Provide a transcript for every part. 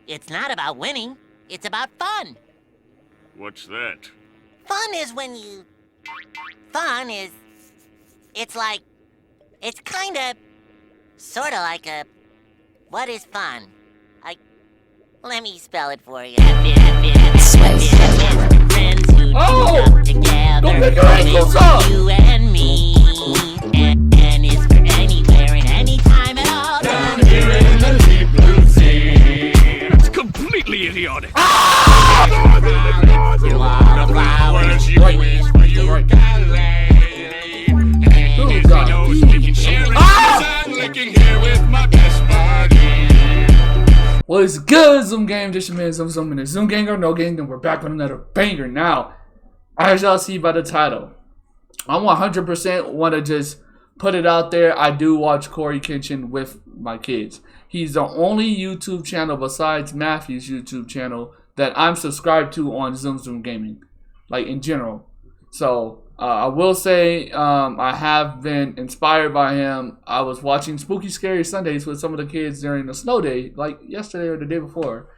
It's not about winning. It's about fun. What's that? Fun is when you... Fun is... It's like... It's kinda... Sorta like a... What is fun? Let me spell it for you. Oh! Don't pick your ankles up! You and me. And it's for anywhere and anytime at all. Down here in the deep blue sea. That's completely idiotic. Through all the flowers you wish for you can lay. And if you know speaking sharing, I'm licking here with my best buddy. What's good, Zoom Gang? This your man Zoom in the Zoom Gang or No Gang, and we're back with another banger. Now, as y'all see by the title, I 100% want to just put it out there. I do watch Cory Kitchen with my kids. He's the only YouTube channel besides Matthew's YouTube channel that I'm subscribed to on Zoom Gaming, like in general. So I will say I have been inspired by him. I was watching Spooky Scary Sundays with some of the kids during the snow day, like yesterday or the day before,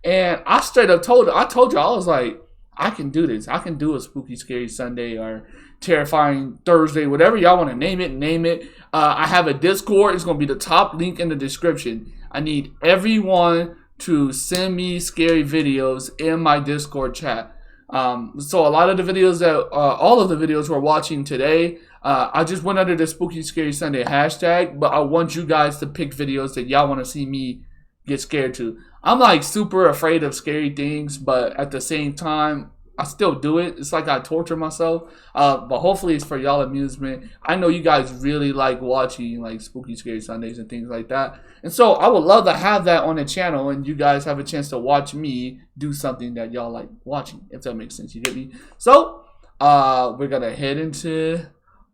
and I straight up told you, I was like, I can do this. I can do a Spooky Scary Sunday or Terrifying Thursday, whatever y'all want to name it. I have a Discord. It's going to be the top link in the description. I need everyone to send me scary videos in my Discord chat. So a lot of the videos that, all of the videos we're watching today, I just went under the Spooky Scary Sunday hashtag, but I want you guys to pick videos that y'all want to see me get scared to. I'm like super afraid of scary things, but at the same time, I still do it. It's like I torture myself, but hopefully it's for y'all amusement. I know you guys really like watching like Spooky Scary Sundays and things like that. And so I would love to have that on the channel and you guys have a chance to watch me do something that y'all like watching, if that makes sense. You get me? So we're going to head into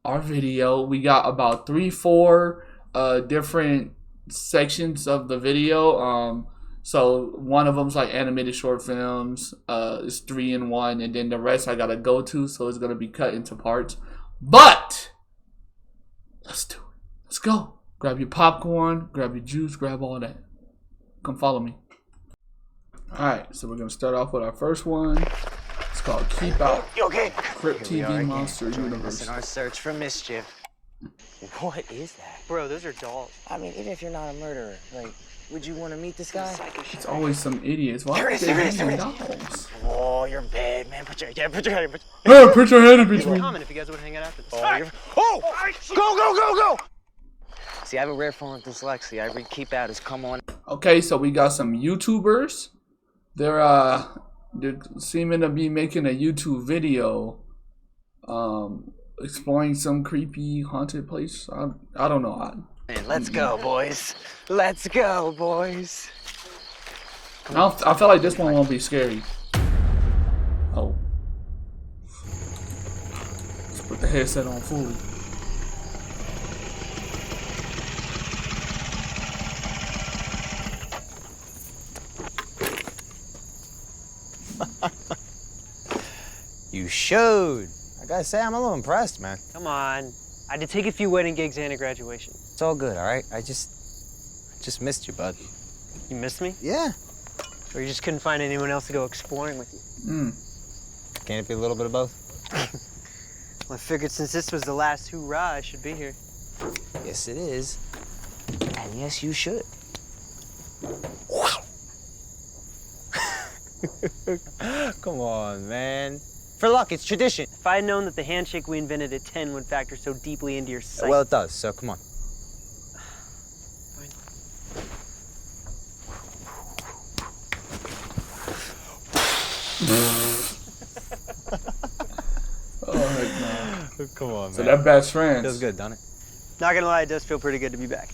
our video. We got about 3-4 different sections of the video. So one of them's like animated short films. It's 3 in 1, and then the rest I gotta go to, so it's gonna be cut into parts. But let's do it. Let's go. Grab your popcorn, grab your juice, grab all that. Come follow me. Alright, so we're gonna start off with our first one. It's called Keep Out. Okay. Crypt TV Monster Universe. In our search for mischief. What is that? Bro, those are dolls. I mean, even if you're not a murderer, like, would you want to meet this guy? It's always some idiots. Why are they hanging dolls? Oh, you're bad, man. Put your head in Put your head in between. Comment if you guys would hang out after this. Go! See, I have a rare form of dyslexia. I read Keep Out as come on. Okay, so we got some YouTubers. They're seeming to be making a YouTube video, exploring some creepy haunted place. I don't know. Let's go, boys. Let's go, boys. I feel like this one won't be scary. Oh. Let's put the headset on fully. You showed. I gotta say, I'm a little impressed, man. Come on. I had to take a few wedding gigs and a graduation. It's all good, all right? I just missed you, bud. You missed me? Yeah. Or you just couldn't find anyone else to go exploring with you? Can't it be a little bit of both? Well, I figured since this was the last hoorah, I should be here. Yes, it is. And yes, you should. Come on, man. For luck, it's tradition. If I had known that the handshake we invented at 10 would factor so deeply into your psyche. Well, it does, so come on. Fine. Oh, Come on, man. so they're best friends. Feels good, doesn't it? Not gonna lie, it does feel pretty good to be back.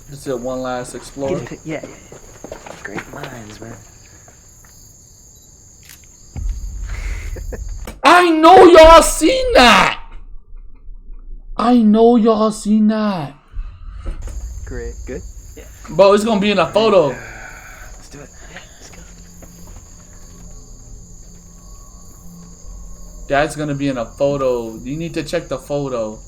Just did one last explore. Yeah. Great minds, man. I know y'all seen that. Great. Good? Yeah. Bro, it's gonna be in a photo. Let's do it. Yeah, let's go. That's gonna be in a photo. You need to check the photo.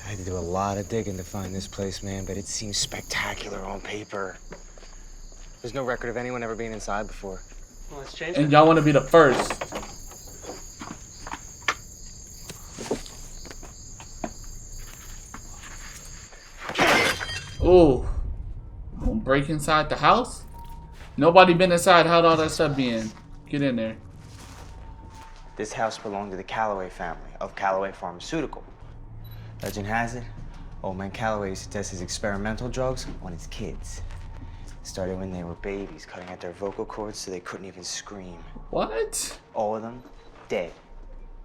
I had to do a lot of digging to find this place, man, but it seems spectacular on paper. There's no record of anyone ever being inside before. Well, let's change And it. y'all want to be the first. Ooh. Gonna break inside the house? Nobody been inside. How'd all that stuff be in? Get in there. This house belonged to the Calloway family of Calloway Pharmaceutical. Legend has it, old man Calloway used to test his experimental drugs on his kids. Started when they were babies, cutting at their vocal cords so they couldn't even scream. What? All of them dead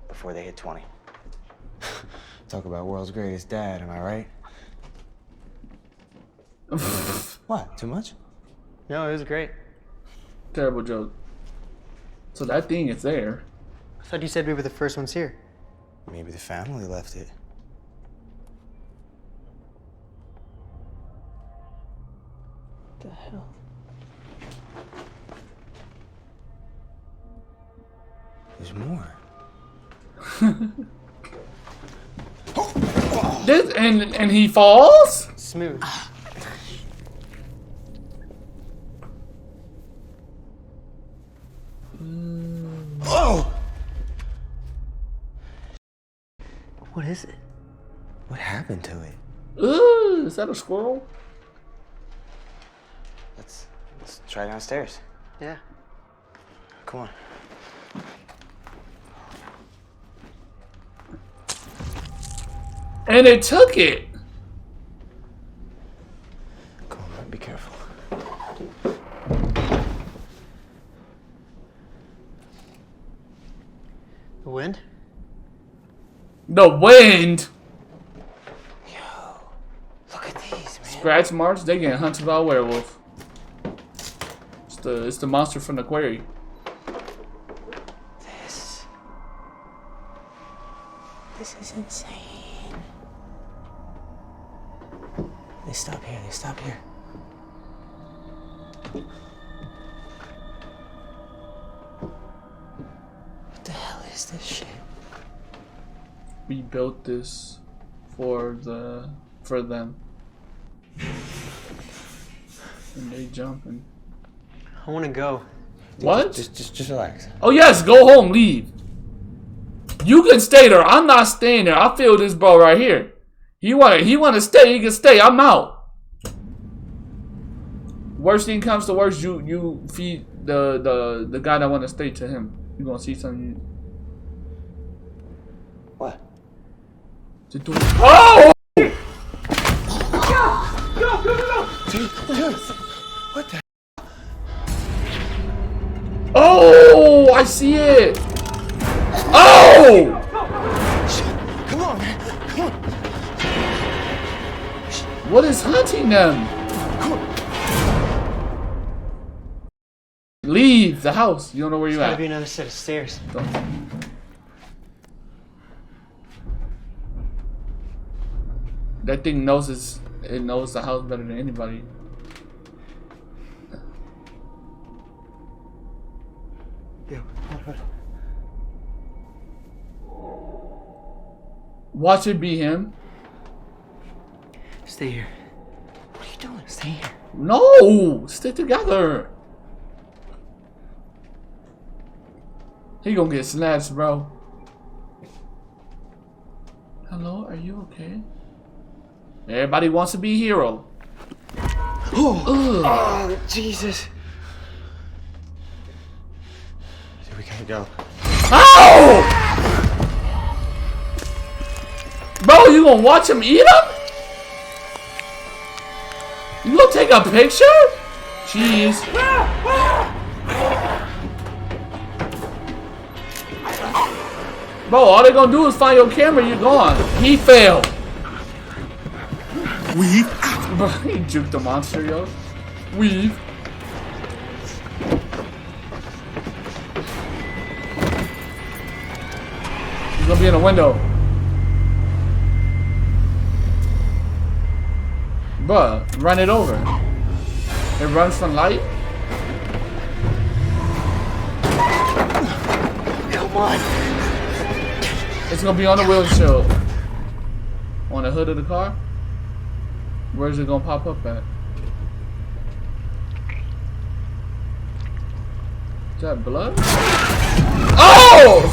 before they hit 20. Talk about world's greatest dad, am I right? What, too much? No, it was great. Terrible joke. So that thing is there. I thought you said we were the first ones here. Maybe the family left it. What the hell? There's more. This and he falls? Smooth. Oh! What is it? What happened to it? Ooh, is that a squirrel? Let's try downstairs. Yeah. Come on. And it took it. Come on, be careful. The wind? The wind. Yo, look at these, man. Scratch marks. They getting hunted by a werewolf. It's the monster from the quarry. This is insane. They stop here, they stop here. What the hell is this shit? We built this for them. And they jumping. I want to go. What? Just relax. Oh yes, go home, leave. You can stay there. I'm not staying there. I feel this bro right here. He wanna stay, he can stay. I'm out. Worst thing comes to worst, you feed the guy that wanna stay to him. You gonna see something. What? Oh! Dude, what the? Oh, I see it. Oh! Come on, man. Come on. What is hunting them? Leave the house. You don't know where you Gotta at. be another set of stairs. That thing knows it knows the house better than anybody. Yeah. Watch it be him. Stay here. What are you doing? Stay here. No! Stick together. He gonna get snatched, bro. Hello, are you okay? Everybody wants to be a hero. Oh, Jesus. Dude, we gotta go. Ow! Bro, you gonna watch him eat him? You gonna take a picture? Jeez. Bro, all they gonna do is find your camera, you're gone. He failed. Weave. Bro, he juked the monster, yo. Weave. He's gonna be in a window. Bruh, run it over. It runs from light. Come on. It's gonna be on the windshield. On the hood of the car? Where's it gonna pop up at? Is that blood? Oh!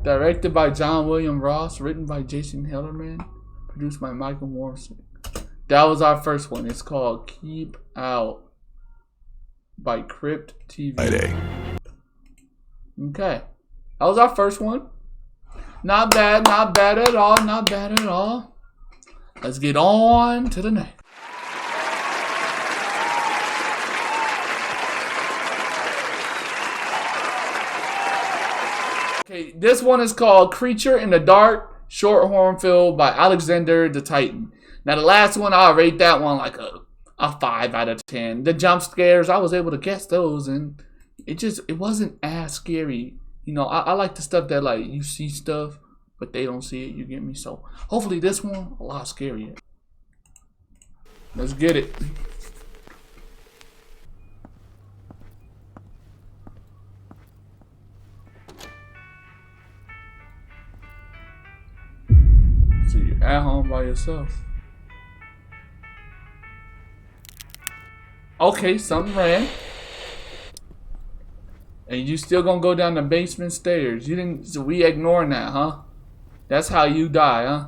Directed by John William Ross, written by Jason Hellerman, produced by Michael Morrison. That was our first one. It's called Keep Out by Crypt TV. Okay. That was our first one. Not bad at all, not bad at all. Let's get on to the next. Okay, this one is called Creature in the Dark, short horror film by Alexander the Titan. Now the last one, I'll rate that one like a 5 out of 10. The jump scares, I was able to guess those, and it wasn't as scary. You know, I like the stuff that like you see stuff, but they don't see it, you get me? So hopefully this one, a lot scarier. Let's get it. So you're at home by yourself. Okay, something ran. And you still gonna go down the basement stairs. You didn't, so we ignoring that, huh? That's how you die, huh?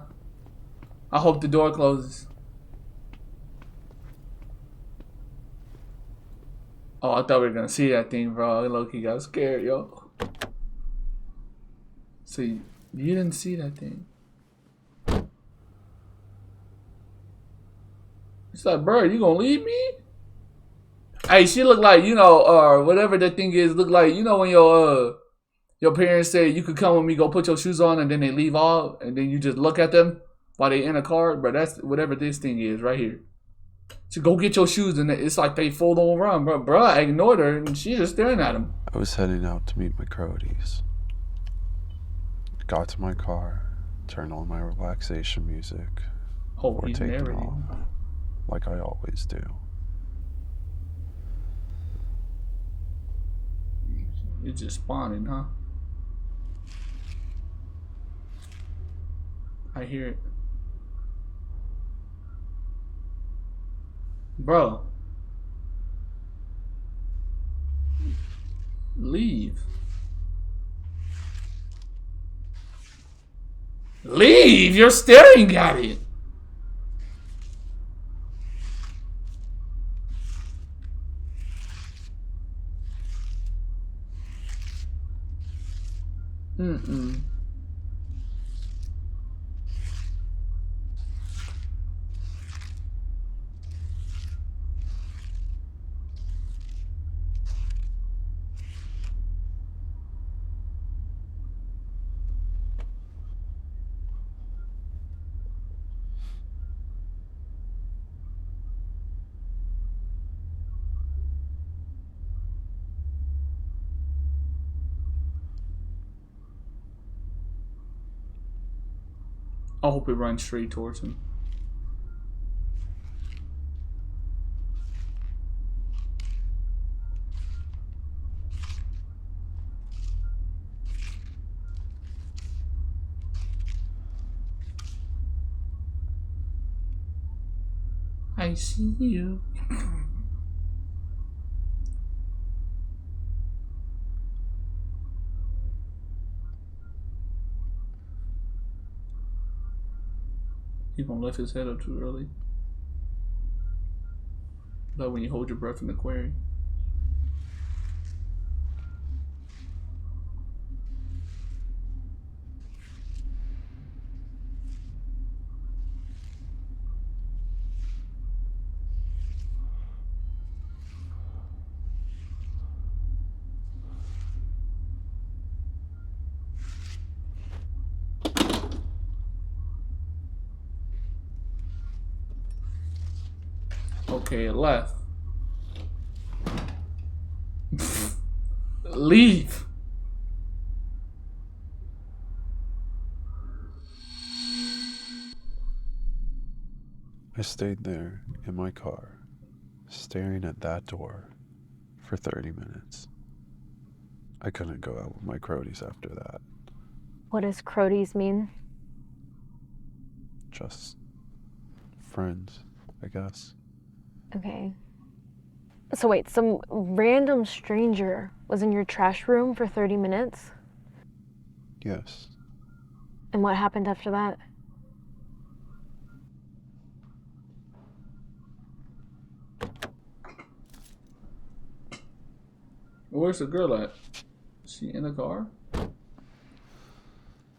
I hope the door closes. Oh, I thought we were gonna see that thing, bro. Loki got scared, yo. So you didn't see that thing. It's like, bro, you gonna leave me? Hey, she look like, you know, whatever that thing is, look like, you know, when your parents say you could come with me, go put your shoes on, and then they leave off, and then you just look at them while they in a car. But that's whatever this thing is right here. So go get your shoes, and it's like they full on run, bro. Bro, I ignored her, and she's just staring at him. I was heading out to meet my cronies. Got to my car, turned on my relaxation music, Oh, or he's taken narrating. off, like I always do. It's just spawning, huh? I hear it. Bro. Leave. Leave! You're staring at it! Mm-mm. I hope it runs straight towards him. I see you. He gonna lift his head up too early. Like when you hold your breath in the quarry. Okay, it left. Leave. I stayed there in my car, staring at that door for 30 minutes. I couldn't go out with my cronies after that. What does Crodies mean? Just friends, I guess. Okay. So wait, some random stranger was in your trash room for 30 minutes? Yes. And what happened after that? Where's the girl at? Is she in the car?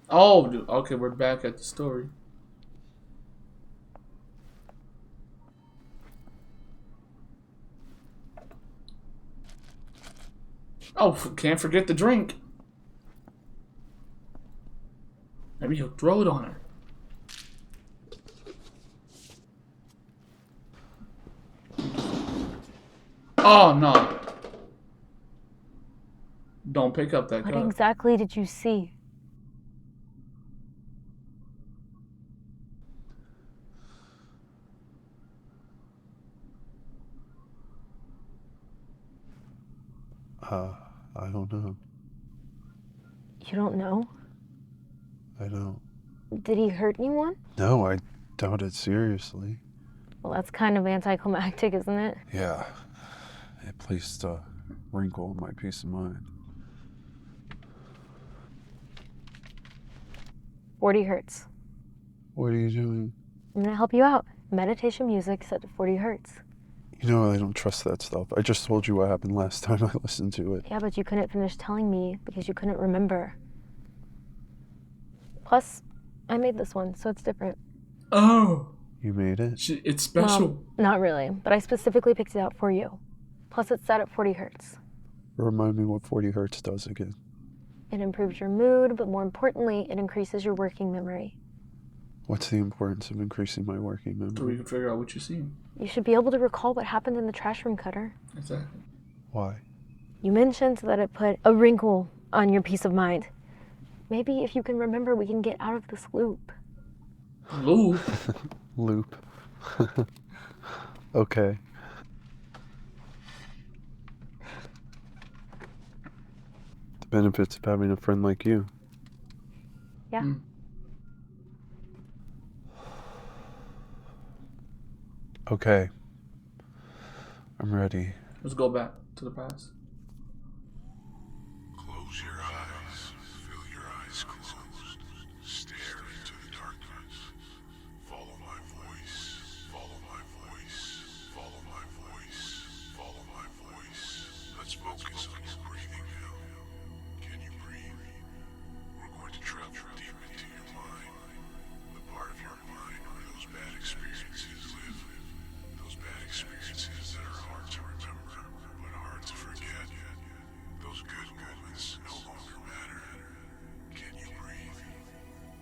Oh, dude. Okay, we're back at the story. Oh, can't forget the drink. Maybe he'll throw it on her. Oh, no. Don't pick up that What cup. exactly did you see? I don't know. You don't know? I don't. Did he hurt anyone? No, I doubt it seriously. Well, that's kind of anticlimactic, isn't it? Yeah. It placed a wrinkle in my peace of mind. 40 hertz. What are you doing? I'm gonna help you out. Meditation music set to 40 hertz. You know, I don't trust that stuff. I just told you what happened last time I listened to it. Yeah, but you couldn't finish telling me because you couldn't remember. Plus, I made this one, so it's different. Oh. You made it? It's special. Well, not really, but I specifically picked it out for you. Plus, it's set at 40 hertz. Remind me what 40 hertz does again. It improves your mood, but more importantly, it increases your working memory. What's the importance of increasing my working So we memory? can figure out what you're seeing. You should be able to recall what happened in the trash room, Cutter. Exactly. Why? You mentioned that it put a wrinkle on your peace of mind. Maybe if you can remember, we can get out of this loop. Lou. Loop. Okay. The benefits of having a friend like you. Yeah. Mm. Okay. I'm ready. Let's go back to the past. Close your eyes. Feel your eyes closed. Stare into the darkness. Follow my voice. Follow my voice. Follow my voice. Follow my voice. Let's focus on your breathing now. Can you breathe? We're going to travel deep into your mind. The part of your mind where those bad experiences live. Those bad experiences that are hard to remember, but hard to forget. Those good moments no longer matter. Can you breathe?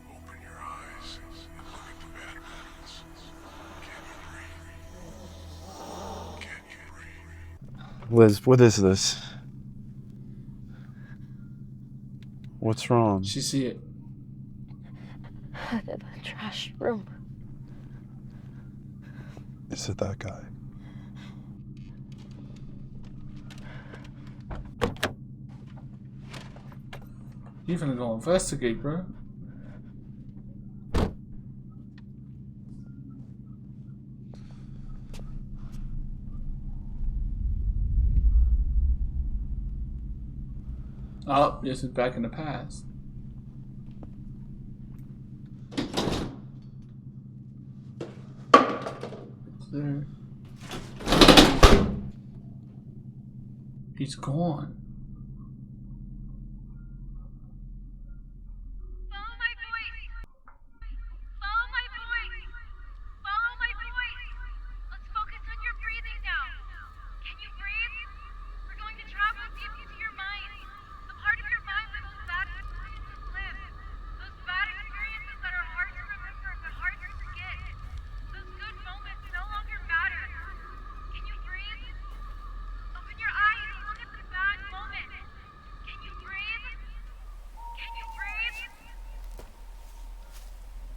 Open your eyes and look at the bad moments. Can you breathe? Can you breathe? Liz, what is this? What's wrong? She see it. The trash room. Is it that guy? You finna go investigate, bro. Oh, this is back in the past. There. He's gone. Follow my voice. Follow my voice. Follow my voice. Let's focus on your breathing now. Can you breathe? We're going to travel deep into your mind. The part of your mind where those bad experiences live. Those bad experiences that are hard to remember but hard to forget. Those good moments no longer matter. Can you breathe? Open your eyes and look at the bad moment. Can you breathe? Can you breathe?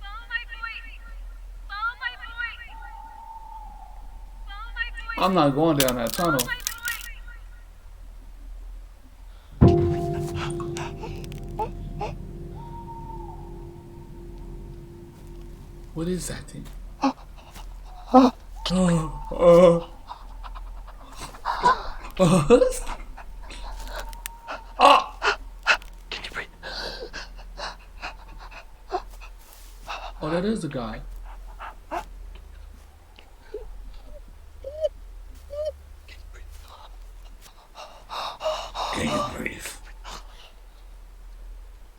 Follow my voice. Follow my voice. Follow my voice. I'm not going down that tunnel. Follow my voice. What is that thing? Can you breathe? Oh, that is the guy. Can you breathe?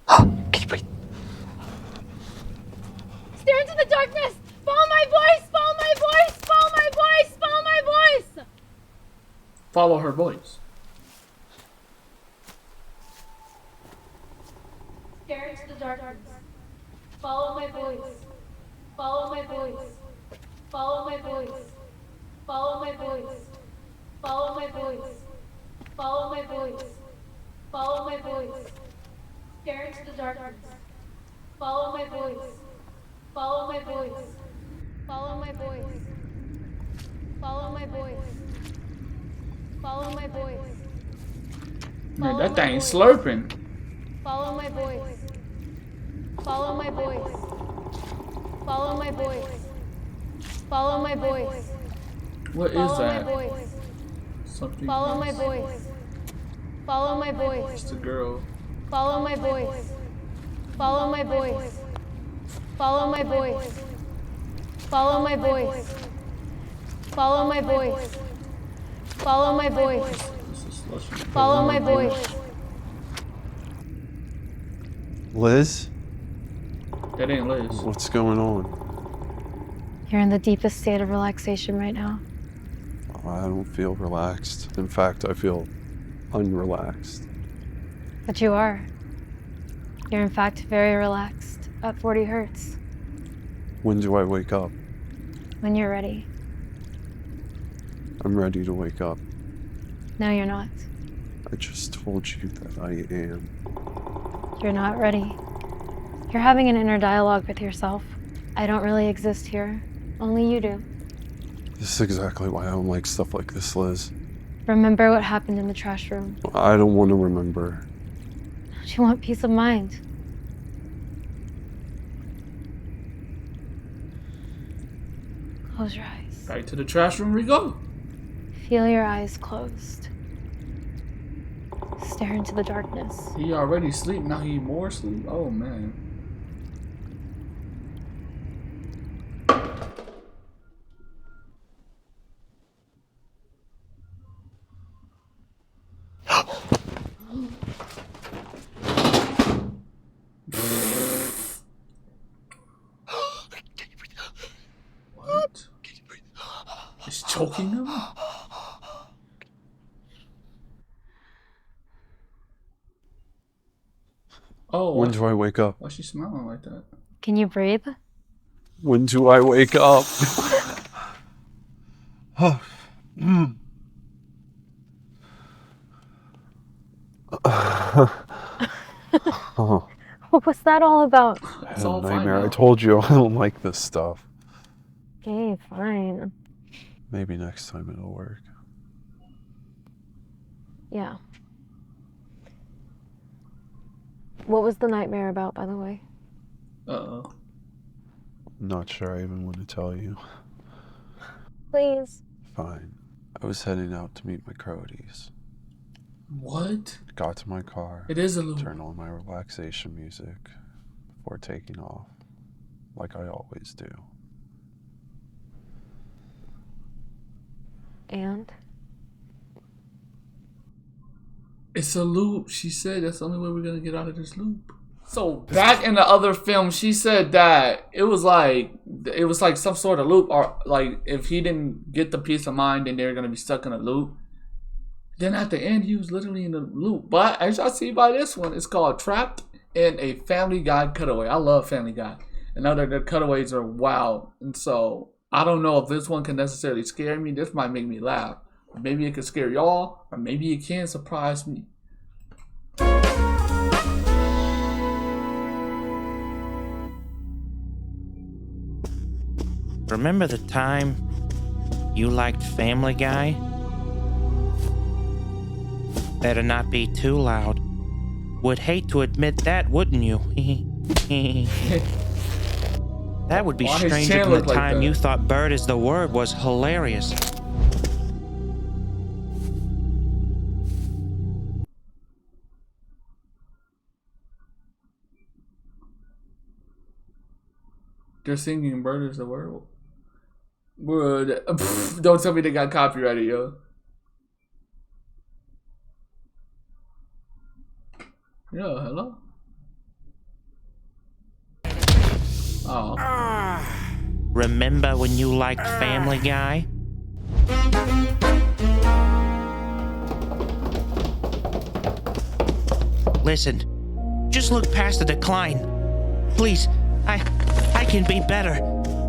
Can you breathe? Stare into the darkness! Follow my voice! Follow my voice! Follow my voice! Follow my voice! Follow her voice. Stare into the darkness. Follow my voice. Follow my voice. Follow my voice. Follow my voice. Follow my voice. Follow my voice. Follow my voice. Stare into the darkness. Follow my voice. Follow my voice. Follow my voice. Follow my voice. Follow my voice. Man, that thing slurping. Follow my voice. Follow my voice. Follow my voice. Follow my voice. What is Follow my that? voice. Something. Follow my else? voice. Follow my voice. It's the girl. Follow my voice. Follow my voice. Follow my voice. Follow my voice. Follow my voice. Follow my voice. This is slushy. Follow my voice. Liz? That ain't Liz. What's going on? You're in the deepest state of relaxation right now. I don't feel relaxed. In fact, I feel unrelaxed. But you are. You're in fact very relaxed at 40 hertz When do I wake up? when you're ready. I'm ready to wake up. No, you're not. I just told you that I am. You're not ready. You're having an inner dialogue with yourself. I don't really exist here. Only you do. This is exactly why I don't like stuff like this, Liz. Remember what happened in the trash room. I don't want to remember. Don't you want peace of mind? Close your eyes. Back to the trash room we go. Feel your eyes closed. Stare into the darkness. He already sleep. Now he more sleep. Oh man. What? He's choking him? Oh, When do I wake up? why's she smiling like that? Can you breathe? When do I wake up? What was that all about? I It's had all a fine nightmare. now. I told you I don't like this stuff. Okay, fine. Maybe next time it'll work. Yeah. What was the nightmare about, by the way? Uh-oh. I'm not sure I even want to tell you. Please. Fine. I was heading out to meet my Crodies. What? Got to my car, It is a loop. turned on my relaxation music before taking off, like I always do. And? It's a loop. She said that's the only way we're gonna get out of this loop. So back in the other film, she said that it was like some sort of loop, or like if he didn't get the peace of mind, then they're gonna be stuck in a loop. Then at the end, he was literally in the loop. But as y'all see by this one, it's called Trapped in a Family Guy Cutaway. I love Family Guy. And now their cutaways are wild. And so I don't know if this one can necessarily scare me. This might make me laugh. Or maybe it could scare y'all, or maybe it can surprise me. Remember the time you liked Family Guy? Better not be too loud. Would hate to admit that, wouldn't you? That would be Why his stranger chin than the look like time that? you thought bird is the word was hilarious. They're singing bird is the word. Word. Don't tell me they got copyrighted, yo. Yo, hello? Oh. Remember when you liked Family Guy? Listen, just look past the decline. Please, I can be better.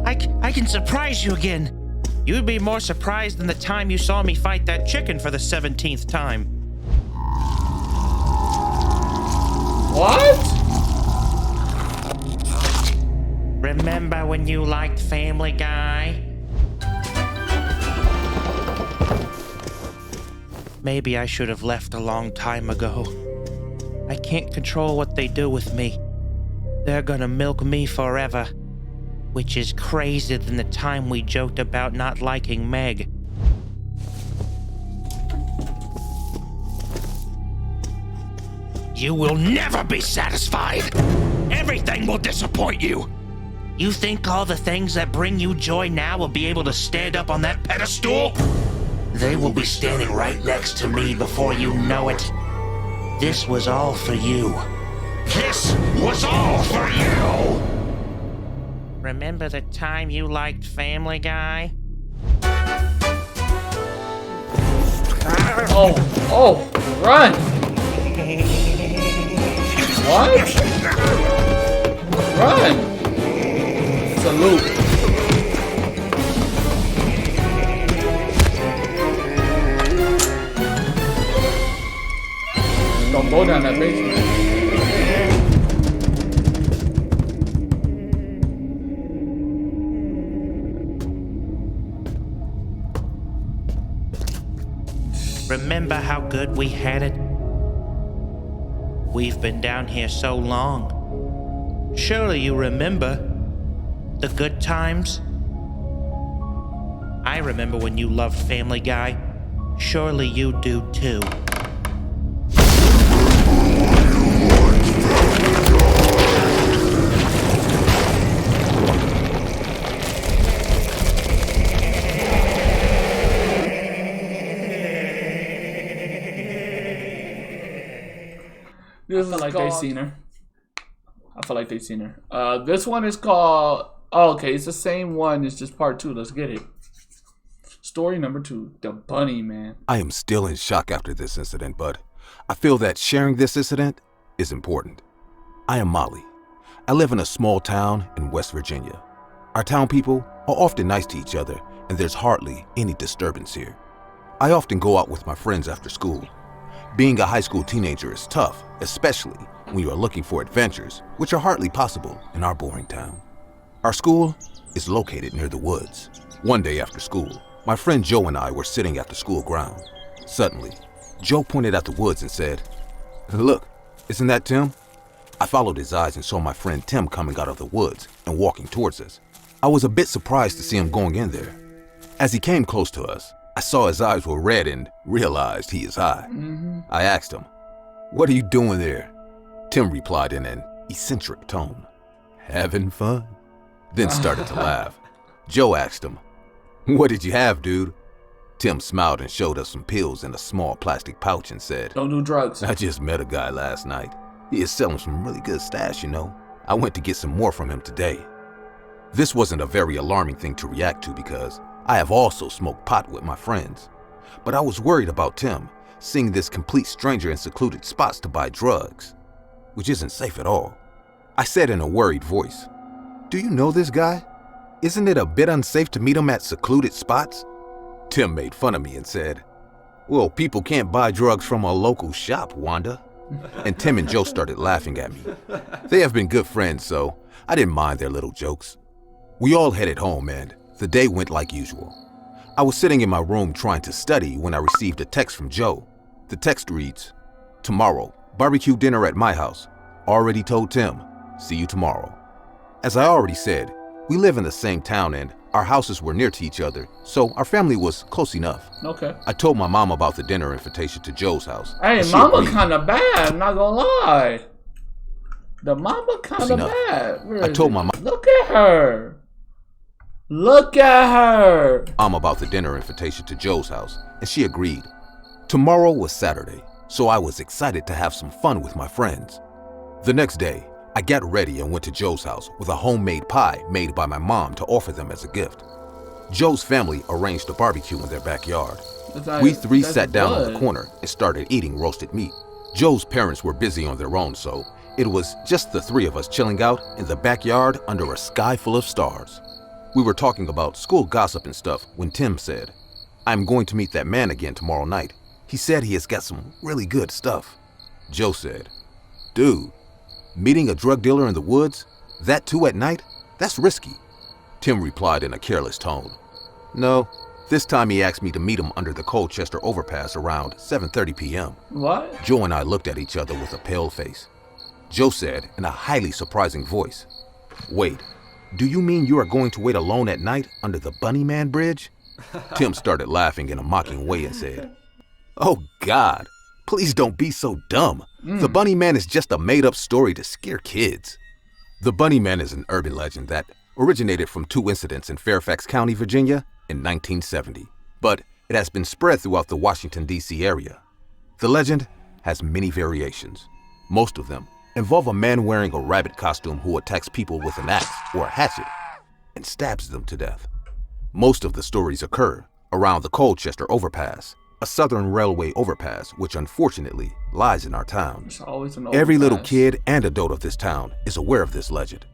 I can surprise you again. You'd be more surprised than the time you saw me fight that chicken for the 17th time. What? Remember when you liked Family Guy? Maybe I should have left a long time ago. I can't control what they do with me. They're gonna milk me forever. Which is crazier than the time we joked about not liking Meg. You will never be satisfied! Everything will disappoint you! You think all the things that bring you joy now will be able to stand up on that pedestal? They will be standing right next to me before you know it. This was all for you. This was all for you! Remember the time you liked Family Guy? Oh, run! What? Run! Salute. Don't go down that basement. Remember how good we had it? We've been down here so long. Surely you remember the good times? I remember when you loved Family Guy. Surely you do too. This is like they seen her. I feel like they seen her. This one is called. Oh, okay, it's the same one. It's just part 2. Let's get it. Story number 2. The Bunny Man. I am still in shock after this incident, but I feel that sharing this incident is important. I am Molly. I live in a small town in West Virginia. Our town people are often nice to each other, and there's hardly any disturbance here. I often go out with my friends after school. Being a high school teenager is tough, especially when you are looking for adventures, which are hardly possible in our boring town. Our school is located near the woods. One day after school, my friend Joe and I were sitting at the school ground. Suddenly, Joe pointed at the woods and said, "Look, isn't that Tim?" I followed his eyes and saw my friend Tim coming out of the woods and walking towards us. I was a bit surprised to see him going in there. As he came close to us, I saw his eyes were red and realized he is high. I asked him, "What are you doing there?" Tim replied in an eccentric tone, "Having fun," then started to laugh. Joe asked him, "What did you have, dude?" Tim smiled and showed us some pills in a small plastic pouch and said, "Don't do drugs." "I just met a guy last night. He is selling some really good stash, you know. I went to get some more from him today." This wasn't a very alarming thing to react to because I have also smoked pot with my friends. But I was worried about Tim, seeing this complete stranger in secluded spots to buy drugs, which isn't safe at all. I said in a worried voice, "Do you know this guy? Isn't it a bit unsafe to meet him at secluded spots?" Tim made fun of me and said, "Well, people can't buy drugs from a local shop, Wanda." And Tim and Joe started laughing at me. They have been good friends, so I didn't mind their little jokes. We all headed home and the day went like usual. I was sitting in my room trying to study when I received a text from Joe. The text reads, "Tomorrow, barbecue dinner at my house. Already told Tim. See you tomorrow." As I already said, We live in the same town and our houses were near to each other, so our family was close enough. Okay. I told my mom about the dinner invitation to Joe's house. Hey, she mama agreed. kind of bad, not gonna lie. The mama kind of enough. bad. Where I is told it? my mom. Look at her. Look at her. About the dinner invitation to Joe's house, and she agreed. Tomorrow was Saturday, so I was excited to have some fun with my friends. The next day, I got ready and went to Joe's house with a homemade pie made by my mom to offer them as a gift. Joe's family arranged a barbecue in their backyard. We three sat down on the corner and started eating roasted meat. Joe's parents were busy on their own, so it was just the three of us chilling out in the backyard under a sky full of stars. We were talking about school gossip and stuff when Tim said, "I'm going to meet that man again tomorrow night. He said he has got some really good stuff." Joe said, "Dude, meeting a drug dealer in the woods? That too at night? That's risky." Tim replied in a careless tone, "No, this time he asked me to meet him under the Colchester overpass around 7:30 p.m. What? Joe and I looked at each other with a pale face. Joe said in a highly surprising voice, "Wait, do you mean you are going to wait alone at night under the Bunny Man Bridge?" Tim started laughing in a mocking way and said, "Oh God, please don't be so dumb. The Bunny Man is just a made-up story to scare kids." The Bunny Man is an urban legend that originated from two incidents in Fairfax County, Virginia in 1970, but it has been spread throughout the Washington, D.C. area. The legend has many variations. Most of them involve a man wearing a rabbit costume who attacks people with an axe or a hatchet and stabs them to death. Most of the stories occur around the Colchester Overpass, a southern railway overpass which unfortunately lies in our town. It's always an Every little overpass. kid and adult of this town is aware of this legend.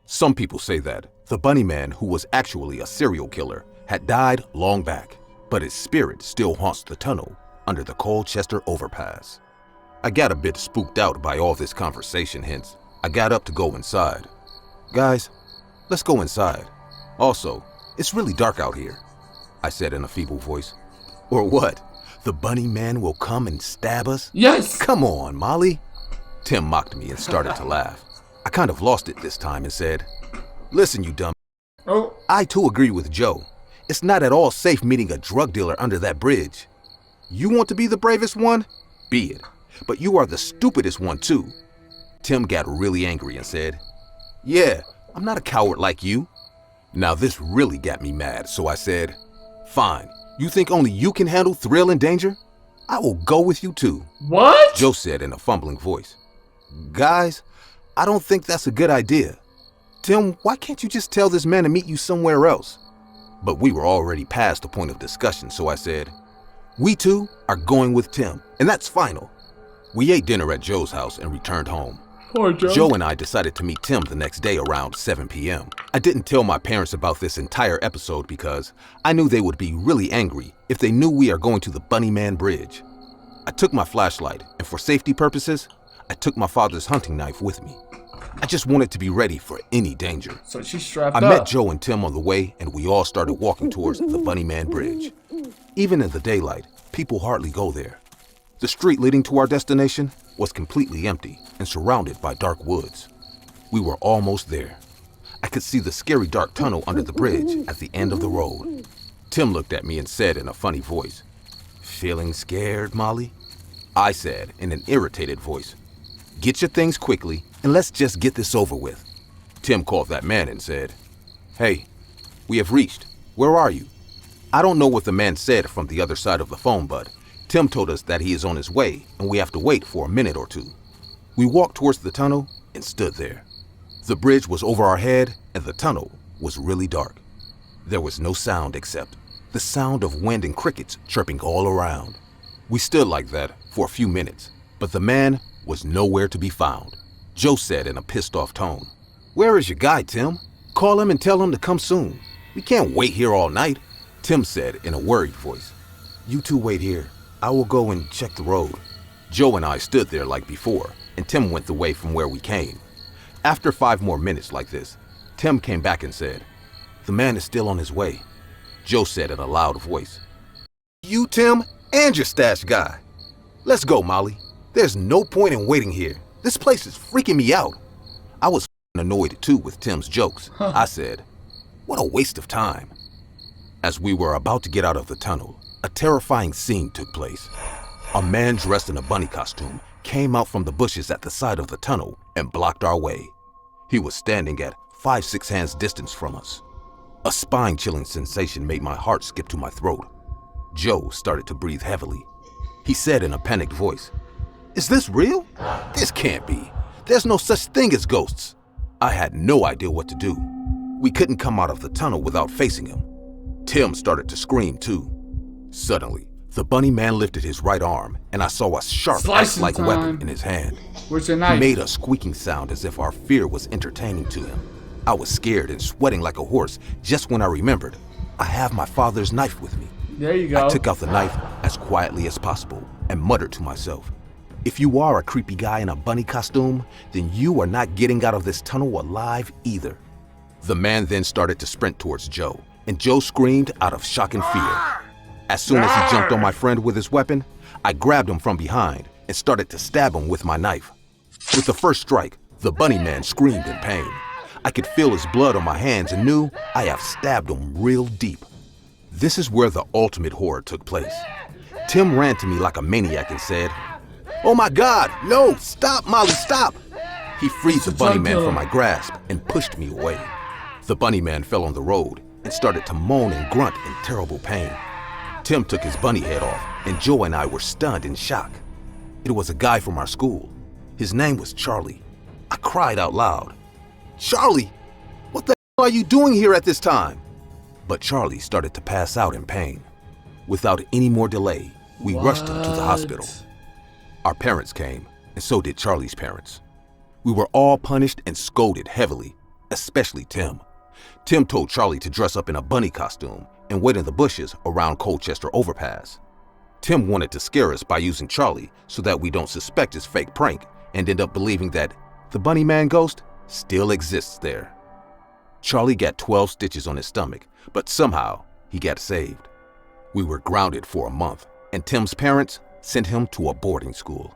Some people say that the Bunny Man, who was actually a serial killer, had died long back, but his spirit still haunts the tunnel under the Colchester Overpass. I got a bit spooked out by all this conversation, hence I got up to go inside. "Guys, let's go inside. Also, it's really dark out here," I said in a feeble voice. "Or what? The Bunny Man will come and stab us?" Yes! "Come on, Molly." Tim mocked me and started to laugh. I kind of lost it this time and said, "Listen, you dumb. Oh. I too agree with Joe. It's not at all safe meeting a drug dealer under that bridge. You want to be the bravest one? Be it. But you are the stupidest one too." Tim got really angry and said, "Yeah, I'm not a coward like you." Now this really got me mad, so I said, "Fine, you think only you can handle thrill and danger? I will go with you too." What? Joe said in a fumbling voice, "Guys, I don't think that's a good idea. Tim, why can't you just tell this man to meet you somewhere else?" But we were already past the point of discussion, so I said, "We two are going with Tim, and that's final." We ate dinner at Joe's house and returned home. Poor Joe. Joe and I decided to meet Tim the next day around 7 p.m. I didn't tell my parents about this entire episode because I knew they would be really angry if they knew we are going to the Bunny Man Bridge. I took my flashlight, and for safety purposes, I took my father's hunting knife with me. I just wanted to be ready for any danger. So she's strapped I up. met Joe and Tim on the way, and we all started walking towards the Bunny Man Bridge. Even in the daylight, people hardly go there. The street leading to our destination was completely empty and surrounded by dark woods. We were almost there. I could see the scary dark tunnel under the bridge at the end of the road. Tim looked at me and said in a funny voice, "Feeling scared, Molly?" I said in an irritated voice, "Get your things quickly and let's just get this over with." Tim called that man and said, "Hey, we have reached. Where are you?" I don't know what the man said from the other side of the phone, but Tim told us that he is on his way and we have to wait for a minute or two. We walked towards the tunnel and stood there. The bridge was over our head and the tunnel was really dark. There was no sound except the sound of wind and crickets chirping all around. We stood like that for a few minutes, but the man was nowhere to be found. Joe said in a pissed off tone, "Where is your guy, Tim? Call him and tell him to come soon. We can't wait here all night." Tim said in a worried voice, "You two wait here. I will go and check the road." Joe and I stood there like before, and Tim went the way from where we came. After 5 more minutes like this, Tim came back and said, "The man is still on his way." Joe said in a loud voice, "You, Tim, and your stash guy. Let's go, Molly. There's no point in waiting here. This place is freaking me out." I was annoyed too with Tim's jokes. I said, What a waste of time. As we were about to get out of the tunnel, a terrifying scene took place. A man dressed in a bunny costume came out from the bushes at the side of the tunnel and blocked our way. He was standing at 5-6 hands distance from us. A spine-chilling sensation made my heart skip to my throat. Joe started to breathe heavily. He said in a panicked voice, "Is this real? This can't be. There's no such thing as ghosts." I had no idea what to do. We couldn't come out of the tunnel without facing him. Tim started to scream too. Suddenly, the bunny man lifted his right arm and I saw a sharp axe-like weapon in his hand. Where's your knife? He made a squeaking sound as if our fear was entertaining to him. I was scared and sweating like a horse just when I remembered I have my father's knife with me. There you go. I took out the knife as quietly as possible and muttered to myself, "If you are a creepy guy in a bunny costume, then you are not getting out of this tunnel alive either." The man then started to sprint towards Joe, and Joe screamed out of shock and fear. As soon as he jumped on my friend with his weapon, I grabbed him from behind and started to stab him with my knife. With the first strike, the bunny man screamed in pain. I could feel his blood on my hands and knew I have stabbed him real deep. This is where the ultimate horror took place. Tim ran to me like a maniac and said, "Oh my God, no, stop, Molly, stop." He freed the bunny man from my grasp and pushed me away. The bunny man fell on the road and started to moan and grunt in terrible pain. Tim took his bunny head off, and Joe and I were stunned in shock. It was a guy from our school. His name was Charlie. I cried out loud, "Charlie, what the hell are you doing here at this time?" But Charlie started to pass out in pain. Without any more delay, we rushed him to the hospital. Our parents came, and so did Charlie's parents. We were all punished and scolded heavily, especially Tim. Tim told Charlie to dress up in a bunny costume and wait in the bushes around Colchester Overpass. Tim wanted to scare us by using Charlie so that we don't suspect his fake prank and end up believing that the bunny man ghost still exists there. Charlie got 12 stitches on his stomach, but somehow he got saved. We were grounded for a month, and Tim's parents sent him to a boarding school.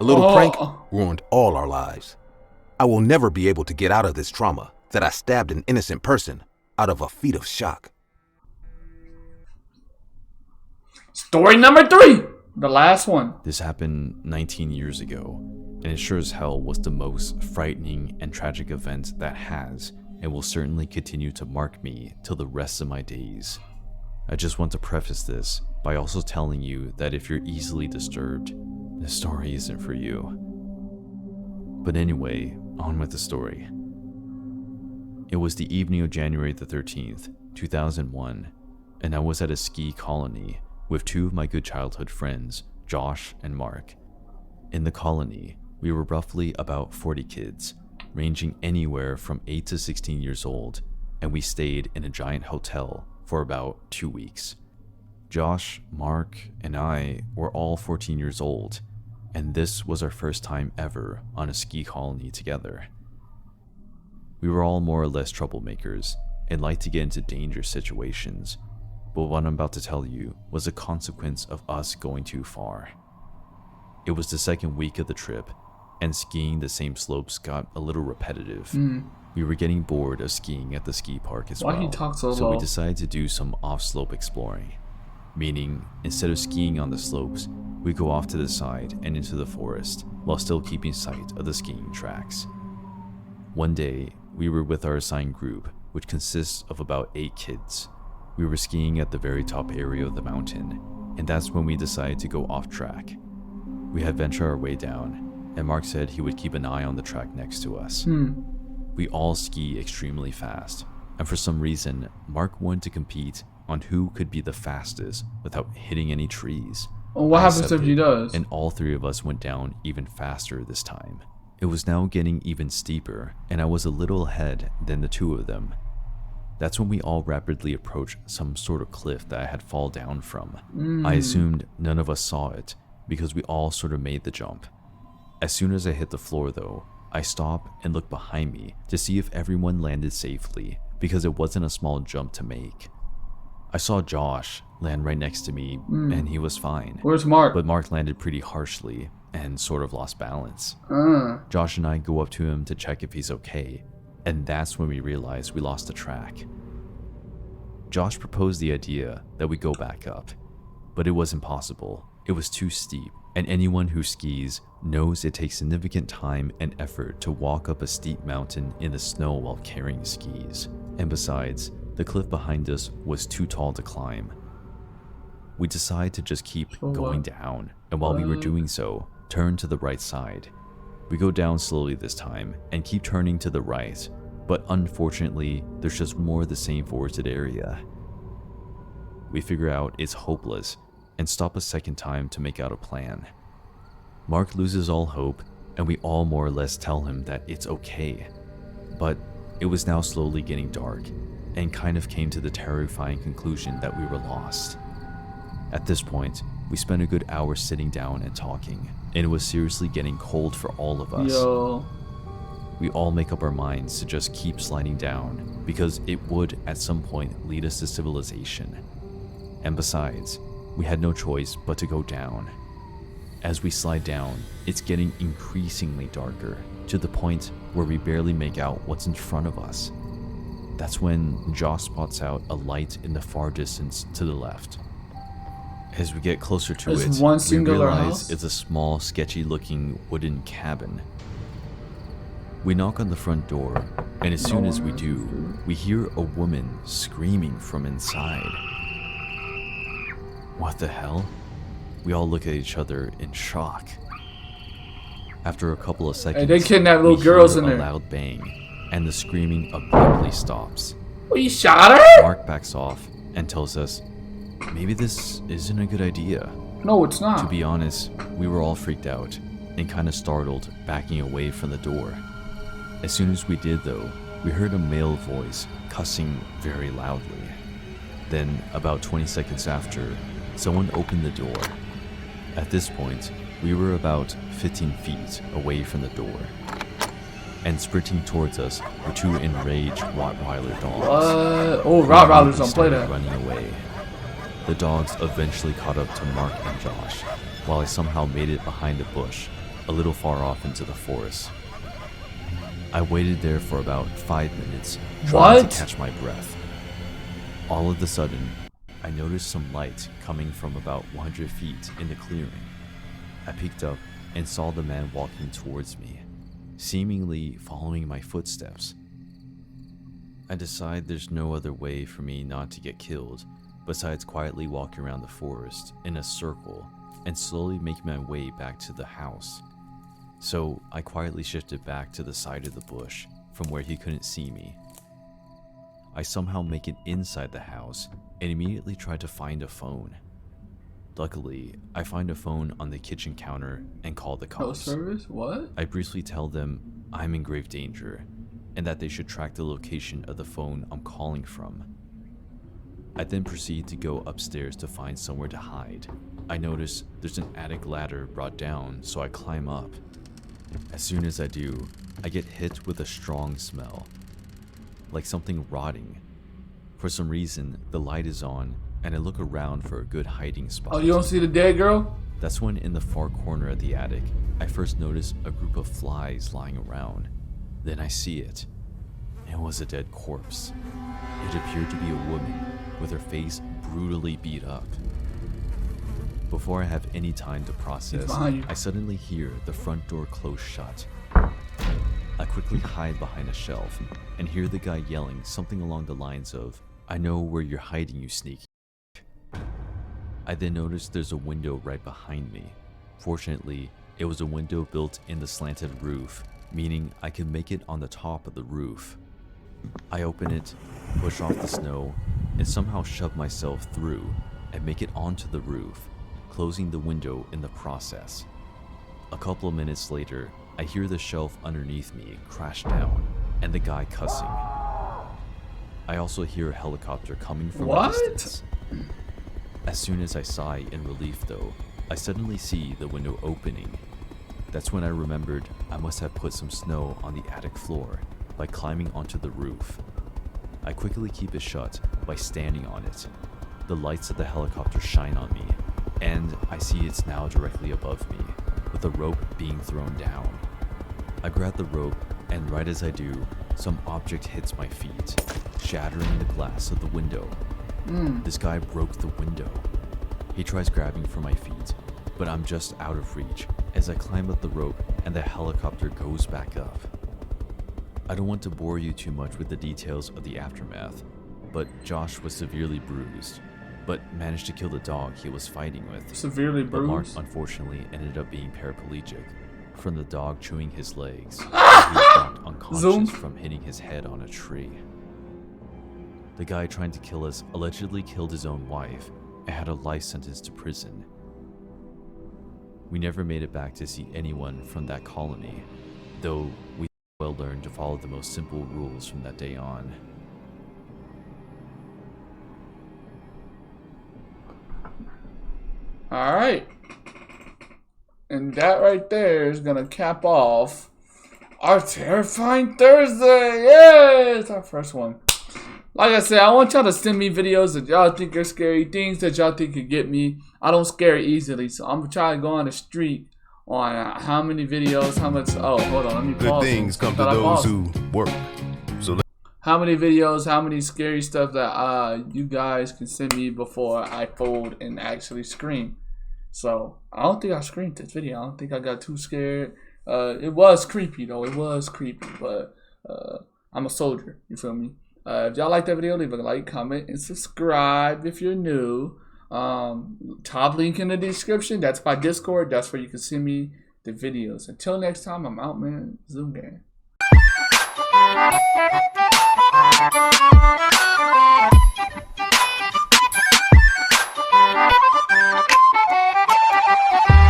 A little prank ruined all our lives. I will never be able to get out of this trauma that I stabbed an innocent person out of a feat of shock. Story number 3, the last one. This happened 19 years ago, and it sure as hell was the most frightening and tragic event that has and will certainly continue to mark me till the rest of my days. I just want to preface this by also telling you that if you're easily disturbed, this story isn't for you. But anyway, on with the story. It was the evening of January the 13th, 2001, and I was at a ski colony with two of my good childhood friends, Josh and Mark. In the colony, we were roughly about 40 kids, ranging anywhere from 8 to 16 years old, and we stayed in a giant hotel for about 2 weeks. Josh, Mark, and I were all 14 years old, and this was our first time ever on a ski colony together. We were all more or less troublemakers and liked to get into dangerous situations, but what I'm about to tell you was a consequence of us going too far. It was the second week of the trip, and skiing the same slopes got a little repetitive. We were getting bored of skiing at the ski park as well, so we decided to do some off-slope exploring. Meaning, instead of skiing on the slopes, we go off to the side and into the forest while still keeping sight of the skiing tracks. One day, we were with our assigned group, which consists of about 8 kids. We were skiing at the very top area of the mountain, and that's when we decided to go off track. We had ventured our way down, and Mark said he would keep an eye on the track next to us. We all ski extremely fast, and for some reason, Mark wanted to compete on who could be the fastest without hitting any trees. Well, what happens if he does? And all 3 of us went down even faster this time. It was now getting even steeper, and I was a little ahead than the 2 of them. That's when we all rapidly approached some sort of cliff that I had fallen down from. I assumed none of us saw it, because we all sort of made the jump. As soon as I hit the floor though, I stopped and looked behind me to see if everyone landed safely, because it wasn't a small jump to make. I saw Josh land right next to me, and he was fine. Where's Mark? But Mark landed pretty harshly and sort of lost balance. Josh and I go up to him to check if he's okay, and that's when we realized we lost the track. Josh proposed the idea that we go back up, but it was impossible. It was too steep, and anyone who skis knows it takes significant time and effort to walk up a steep mountain in the snow while carrying skis. And besides, the cliff behind us was too tall to climb. We decided to just keep going down, and while we were doing so, turn to the right side. We go down slowly this time and keep turning to the right, but unfortunately, there's just more of the same forested area. We figure out it's hopeless and stop a second time to make out a plan. Mark loses all hope, and we all more or less tell him that it's okay. But it was now slowly getting dark, and kind of came to the terrifying conclusion that we were lost. At this point, we spent a good hour sitting down and talking, and it was seriously getting cold for all of us. We all make up our minds to just keep sliding down, because it would at some point lead us to civilization. And besides, we had no choice but to go down. As we slide down, it's getting increasingly darker, to the point where we barely make out what's in front of us. That's when Josh spots out a light in the far distance to the left. As we get closer to it, we realize it's a small, sketchy-looking wooden cabin. We knock on the front door, and as soon as we do, we hear a woman screaming from inside. What the hell? We all look at each other in shock. After a couple of seconds, they kidnapped little girls in there. A loud bang, and the screaming abruptly stops. We shot her? Mark backs off and tells us, maybe this isn't a good idea. No, it's not. To be honest, we were all freaked out and kind of startled, backing away from the door. As soon as we did though, we heard a male voice cussing very loudly. Then, about 20 seconds after, someone opened the door. At this point, we were about 15 feet away from the door. And sprinting towards us were two enraged Rottweiler dogs. What? Oh, Rottweilers don't play that. Running away. The dogs eventually caught up to Mark and Josh, while I somehow made it behind a bush, a little far off into the forest. I waited there for about 5 minutes, trying to catch my breath. All of a sudden, I noticed some light coming from about 100 feet in the clearing. I peeked up and saw the man walking towards me, seemingly following my footsteps. I decide there's no other way for me not to get killed besides quietly walking around the forest in a circle and slowly make my way back to the house. So I quietly shifted back to the side of the bush from where he couldn't see me. I somehow make it inside the house and immediately try to find a phone. Luckily, I find a phone on the kitchen counter and call the cops. No service? What? I briefly tell them I'm in grave danger and that they should track the location of the phone I'm calling from. I then proceed to go upstairs to find somewhere to hide. I notice there's an attic ladder brought down, so I climb up. As soon as I do, I get hit with a strong smell, like something rotting. For some reason, the light is on, and I look around for a good hiding spot. Oh, you don't see the dead girl? That's when, in the far corner of the attic, I first notice a group of flies lying around. Then I see it. It was a dead corpse. It appeared to be a woman, with her face brutally beat up. Before I have any time to process, I suddenly hear the front door close shut. I quickly hide behind a shelf and hear the guy yelling something along the lines of, "I know where you're hiding, you sneaky." I then notice there's a window right behind me. Fortunately, it was a window built in the slanted roof, meaning I could make it on the top of the roof. I open it, push off the snow, and somehow shove myself through and make it onto the roof, closing the window in the process. A couple of minutes later, I hear the shelf underneath me crash down and the guy cussing. I also hear a helicopter coming from a distance. As soon as I sigh in relief though, I suddenly see the window opening. That's when I remembered I must have put some snow on the attic floor by climbing onto the roof. I quickly keep it shut by standing on it. The lights of the helicopter shine on me, and I see it's now directly above me, with a rope being thrown down. I grab the rope, and right as I do, some object hits my feet, shattering the glass of the window This guy broke the window. He tries grabbing for my feet, but I'm just out of reach as I climb up the rope and the helicopter goes back up. I don't want to bore you too much with the details of the aftermath, but Josh was severely bruised, but managed to kill the dog he was fighting with. Severely But Mark bruised? unfortunately ended up being paraplegic from the dog chewing his legs. He was knocked unconscious Zoom. from hitting his head on a tree. The guy trying to kill us allegedly killed his own wife and had a life sentence to prison. We never made it back to see anyone from that colony, though we well learned to follow the most simple rules from that day on. Alright. And that right there is gonna cap off our Terrifying Thursday. Yeah, it's our first one. Like I said, I want y'all to send me videos that y'all think are scary, things that y'all think could get me. I don't scare easily, so I'm trying to go on the street on how many videos, how much. Oh, hold on, let me pause. Good things come to those who work. So how many videos, how many scary stuff that you guys can send me before I fold and actually scream. So I don't think I screamed this video. I don't think I got too scared. It was creepy though. It was creepy, but I'm a soldier. You feel me? If y'all like that video, leave a like, comment, and subscribe if you're new. Top link in the description. That's my Discord. That's where you can send me the videos. Until next time, I'm out, man. Zoom gang.